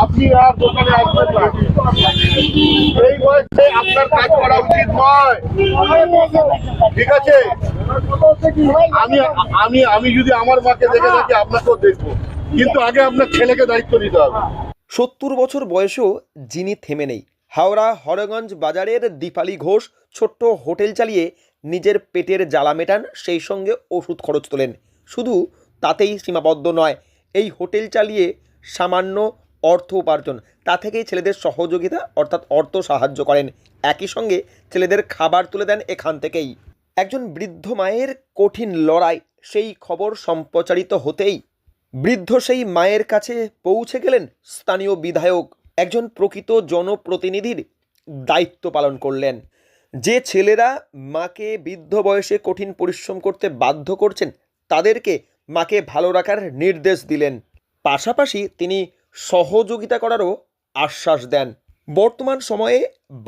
আপনি আর দোকানে আসবেন না, এই বয়সে আপনার কাজ করা উচিত নয়, ঠিক আছে? আমি আমি আমি যদি আমার মাকে দেখে থাকি আপনাকেও দেখবো, কিন্তু আগে আপনার ছেলেকে দায়িত্ব নিতে হবে। ৭০ বছর বয়সেও যিনি থেমে নেই, হাওড়া হরগঞ্জ বাজারের দীপালি ঘোষ ছোট্ট হোটেল চালিয়ে নিজের পেটের জ্বালা মেটান, সেই সঙ্গে ওষুধ খরচ তোলেন। শুধু তাতেই সীমাবদ্ধ নয়, এই হোটেল চালিয়ে সামান্য অর্থ উপার্জন, তা থেকেই ছেলেদের সহযোগিতা অর্থাৎ অর্থ সাহায্য করেন। একই সঙ্গে ছেলেদের খাবার তুলে দেন এখান থেকেই। একজন বৃদ্ধ মায়ের কঠিন লড়াই, সেই খবর সম্প্রচারিত হতেই বৃদ্ধ সেই মায়ের কাছে পৌঁছে গেলেন স্থানীয় বিধায়ক, একজন প্রকৃত জনপ্রতিনিধির দায়িত্ব পালন করলেন। যে ছেলেরা মাকে বৃদ্ধ বয়সে কঠিন পরিশ্রম করতে বাধ্য করছেন, তাদেরকে মাকে ভালো রাখার নির্দেশ দিলেন। পাশাপাশি তিনি সহযোগিতা করারও আশ্বাস দেন। বর্তমান সময়ে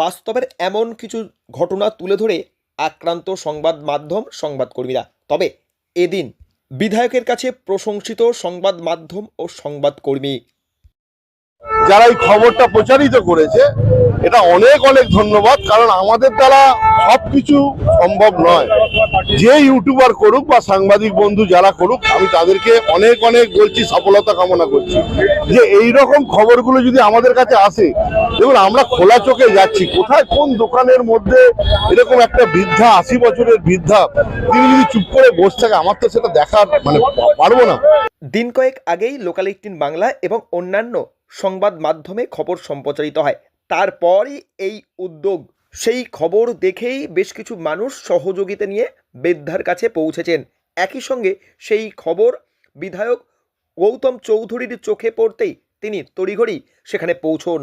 বাস্তবের এমন কিছু ঘটনা তুলে ধরে আক্রান্ত সংবাদ মাধ্যম, সংবাদকর্মীরা। তবে এদিন বিধায়কের কাছে প্রশংসিত সংবাদ মাধ্যম ও সংবাদকর্মী। যারা এই খবরটা প্রচারিত করেছে, এটা অনেক অনেক ধন্যবাদ, কারণ আমাদের দ্বারা সবকিছু সম্ভব নয়। যে ইউটিউবার করুক বা সাংবাদিক বন্ধু যারা করুক, আমি তাদেরকে অনেক অনেক বলছি, সফলতা কামনা করছি। যে এই রকম খবরগুলো যদি আমাদের কাছে আসে, দেখুন আমরা খোলা চোখে যাচ্ছি, কোথায় কোন দোকানের মধ্যে এরকম একটা বৃদ্ধা, ৮০ বছরের বৃদ্ধা, তিনি যদি চুপ করে বসে থাকে, আমার তো সেটা দেখার পারবো না। দিন কয়েক আগেই লোকাল 18 বাংলা এবং অন্যান্য সংবাদ মাধ্যমে খবর সম্প্রচারিত হয়, তারপরই এই উদ্যোগ। সেই খবর দেখেই বেশ কিছু মানুষ সহযোগিতা নিয়ে বৃদ্ধার কাছে পৌঁছেছেন। একই সঙ্গে সেই খবর বিধায়ক গৌতম চৌধুরীর চোখে পড়তেই তিনি তড়িঘড়ি সেখানে পৌঁছন।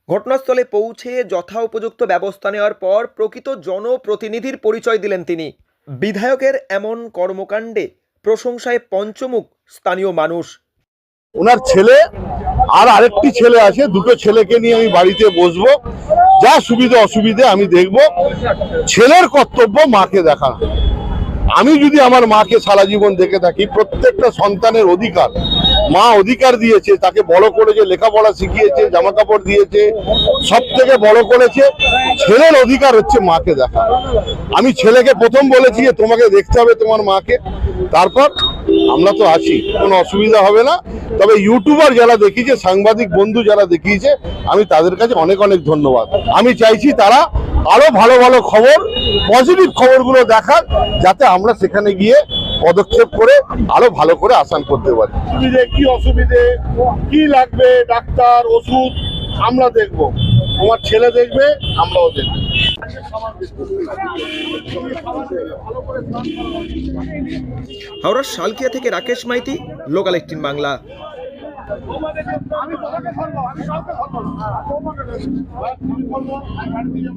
ঘটনাস্থলে পৌঁছে যথা উপযুক্ত ব্যবস্থা নেওয়ার পর প্রকৃত জনপ্রতিনিধির পরিচয় দিলেন তিনি। বিধায়কের এমন কর্মকাণ্ডে প্রশংসায় পঞ্চমুখ স্থানীয় মানুষ। ওনার ছেলে আর আরেকটি ছেলে আছে, দুটো ছেলেকে নিয়ে আমি বাড়িতে বসবো, যা সুবিধা অসুবিধে আমি দেখব। ছেলের কর্তব্য মাকে দেখা। আমি যদি আমার মাকে সারা জীবন দেখে থাকি, প্রত্যেকটা সন্তানের অধিকার, মা অধিকার দিয়েছে, তাকে বড় করেছে, লেখাপড়া শিখিয়েছে, জামা কাপড় দিয়েছে, সব থেকে বড় করেছে। ছেলের অধিকার হচ্ছে মাকে দেখা। আমি ছেলেকে প্রথম বলেছি যে তোমাকে দেখতে হবে তোমার মাকে, তারপর আমরা তো আছি, কোনো অসুবিধা হবে না। তবে ইউটিউবার যারা দেখিয়েছে, সাংবাদিক বন্ধু যারা দেখিয়েছে, আমি তাদের কাছে অনেক অনেক ধন্যবাদ। আমি চাইছি তারা আরো ভালো ভালো খবর, পজিটিভ খবরগুলো দেখার, যাতে আমরা সেখানে গিয়ে পদক্ষেপ করে আরো ভালো করে আসান করতে পারি। সুবিধে কি অসুবিধে কি লাগবে, ডাক্তার, ওষুধ আমরা দেখবো, আমার ছেলে দেখবে, আমরাও দেখবো। হাওড়ার শালকিয়া থেকে রাকেশ মাইতি, লোকাল 18 বাংলা।